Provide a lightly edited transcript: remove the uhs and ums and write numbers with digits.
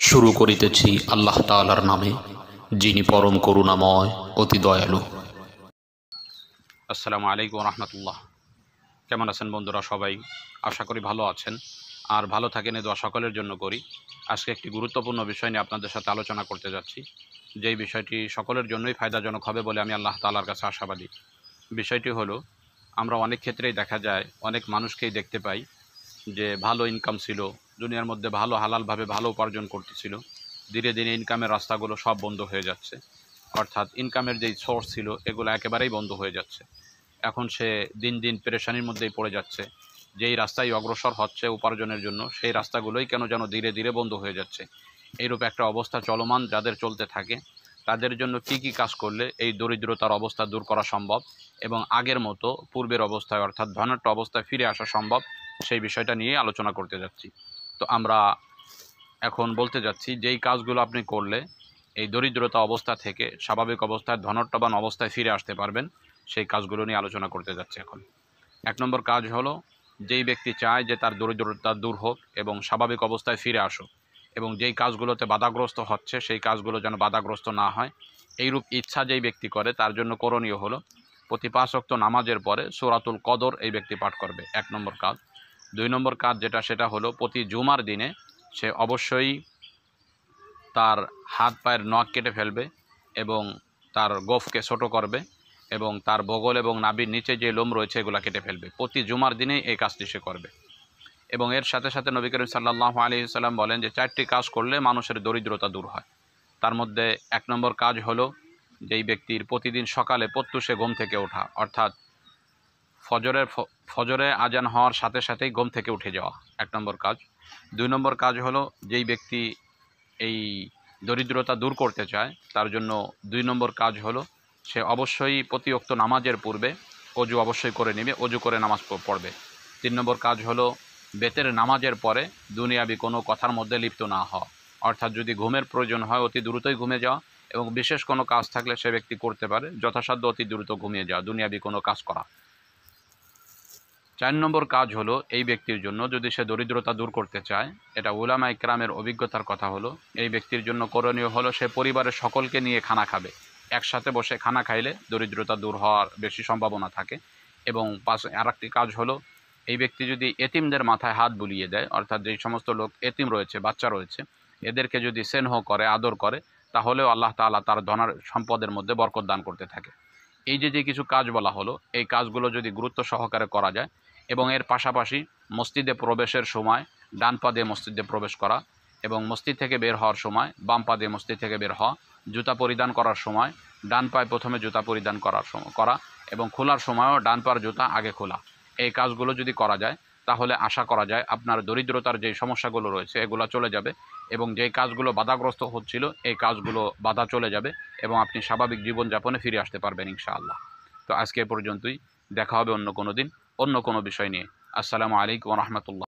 শুরু করিতেছি আল্লাহ তাআলার নামে, যিনি পরম করুণাময় অতি দয়ালু। আসসালামু আলাইকুম রহমতুল্লাহ। কেমন আছেন বন্ধুরা? সবাই আশা করি ভালো আছেন, আর ভালো থাকেন এই দোয়া সকলের জন্য করি। আজকে একটি গুরুত্বপূর্ণ বিষয় নিয়ে আপনাদের সাথে আলোচনা করতে যাচ্ছি, যেই বিষয়টি সকলের জন্যই ফায়দাজনক হবে বলে আমি আল্লাহ তাআলার কাছে আশাবাদী। বিষয়টি হলো, আমরা অনেক ক্ষেত্রেই দেখা যায়, অনেক মানুষকেই দেখতে পাই যে ভালো ইনকাম ছিল, দুনিয়ার মধ্যে ভালো হালালভাবে ভালো উপার্জন করতেছিল, ধীরে ধীরে ইনকামের রাস্তাগুলো সব বন্ধ হয়ে যাচ্ছে। অর্থাৎ ইনকামের যেই সোর্স ছিল এগুলো একেবারেই বন্ধ হয়ে যাচ্ছে। এখন সে দিন দিন পেরেশানির মধ্যেই পড়ে যাচ্ছে। যেই রাস্তায় অগ্রসর হচ্ছে উপার্জনের জন্য, সেই রাস্তাগুলোই কেন যেন ধীরে ধীরে বন্ধ হয়ে যাচ্ছে। এইরূপ একটা অবস্থা চলমান যাদের চলতে থাকে, তাদের জন্য কী কী কাজ করলে এই দরিদ্রতার অবস্থা দূর করা সম্ভব এবং আগের মতো পূর্বের অবস্থায় অর্থাৎ ধনাঢ্য অবস্থায় ফিরে আসা সম্ভব, সেই বিষয়টা নিয়ে আলোচনা করতে যাচ্ছি। তো আমরা এখন বলতে যাচ্ছি, যেই কাজগুলো আপনি করলে এই দরিদ্রতা অবস্থা থেকে স্বাভাবিক অবস্থায় ধনাঢ্যবান অবস্থায় ফিরে আসতে পারবেন, সেই কাজগুলো নিয়ে আলোচনা করতে যাচ্ছি এখন। ১ নম্বর কাজ হলো, যেই ব্যক্তি চায় যে তার দরিদ্রতা দূর হোক এবং স্বাভাবিক অবস্থায় ফিরে আসুক, এবং যেই কাজগুলোতে বাধাগ্রস্ত হচ্ছে সেই কাজগুলো যেন বাধাগ্রস্ত না হয়, এইরূপ ইচ্ছা যেই ব্যক্তি করে, তার জন্য করণীয় হলো প্রতি ৫ ওয়াক্ত নামাজের পরে সূরাতুল কদর এই ব্যক্তি পাঠ করবে। ১ নম্বর কাজ। ২ নম্বর কাজ সেটা হলো, প্রতি জুমার দিনে সে অবশ্যই তার হাত পায়ের নখ কেটে ফেলবে এবং তার গোফকে ছোট করবে এবং তার বগল এবং নাভির নিচে যে লোম রয়েছে এগুলো কেটে ফেলবে। প্রতি জুমার দিনেই এই কাজটি সে করবে। এবং এর সাথে সাথে নবী করিম সাল্লাল্লাহু আলাইহি ওয়াসাল্লাম বলেন যে ৪টি কাজ করলে মানুষের দরিদ্রতা দূর হয়। তার মধ্যে ১ নম্বর কাজ হলো, যেই ব্যক্তির প্রতিদিন সকালে প্রত্যুষে ঘুম থেকে ওঠা, অর্থাৎ ফজরে আজান হওয়ার সাথে সাথেই ঘুম থেকে উঠে যাওয়া ১ নম্বর কাজ। ২ নম্বর কাজ হলো, যেই ব্যক্তি এই দরিদ্রতা দূর করতে চায়, তার জন্য ২ নম্বর কাজ হলো, সে অবশ্যই প্রতি ওয়াক্ত নামাজের পূর্বে অজু অবশ্যই করে নেবে, অজু করে নামাজ পড়বে। ৩ নম্বর কাজ হলো, বেতের নামাজের পরে দুনিয়াবি কোনো কথার মধ্যে লিপ্ত না হওয়া, অর্থাৎ যদি ঘুমের প্রয়োজন হয় অতি দ্রুতই ঘুমে যাওয়া, এবং বিশেষ কোনো কাজ থাকলে সে ব্যক্তি করতে পারে যথাসাধ্য অতি দ্রুত ঘুমিয়ে যাওয়া, দুনিয়াবি কোনো কাজ করা। ৪ নম্বর কাজ হলো, এই ব্যক্তির জন্য যদি সে দরিদ্রতা দূর করতে চায়, এটা উলামা ইকরামের অভিজ্ঞতার কথা হলো, এই ব্যক্তির জন্য করণীয় হলো, সে পরিবারের সকলকে নিয়ে খানা খাবে। একসাথে বসে খানা খাইলে দরিদ্রতা দূর হওয়ার বেশি সম্ভাবনা থাকে। এবং আরেকটি কাজ হলো, এই ব্যক্তি যদি এতিমদের মাথায় হাত বুলিয়ে দেয়, অর্থাৎ যেই সমস্ত লোক এতিম রয়েছে, বাচ্চা রয়েছে, এদেরকে যদি স্নেহ করে, আদর করে, তাহলেও আল্লাহ তাআলা তার ধনার সম্পদের মধ্যে বরকত দান করতে থাকে। এই যে কিছু কাজ বলা হলো, এই কাজগুলো যদি গুরুত্ব সহকারে করা যায়, এবং এর পাশাপাশি মসজিদে প্রবেশের সময় ডান পা দিয়ে মসজিদে প্রবেশ করা, এবং মসজিদ থেকে বের হওয়ার সময় বাম পা দিয়ে মসজিদ থেকে বের হওয়া, জুতা পরিধান করার সময় ডান পায়ে প্রথমে জুতা পরিধান করা, এবং খোলার সময়ও ডান পার জুতা আগে খোলা, এই কাজগুলো যদি করা যায়, তাহলে আশা করা যায় আপনার দরিদ্রতার যে সমস্যাগুলো রয়েছে এগুলো চলে যাবে, এবং যেই কাজগুলো বাধাগ্রস্ত হচ্ছিল এই কাজগুলো বাধা চলে যাবে, এবং আপনি স্বাভাবিক জীবনযাপনে ফিরে আসতে পারবেন ইনশাআল্লাহ। তো আজকে এ পর্যন্তই, দেখা হবে অন্য কোনো দিন অন্য কোনো বিষয় নিয়ে। আসসালামু আলাইকুম ওয়া রাহমাতুল্লাহ।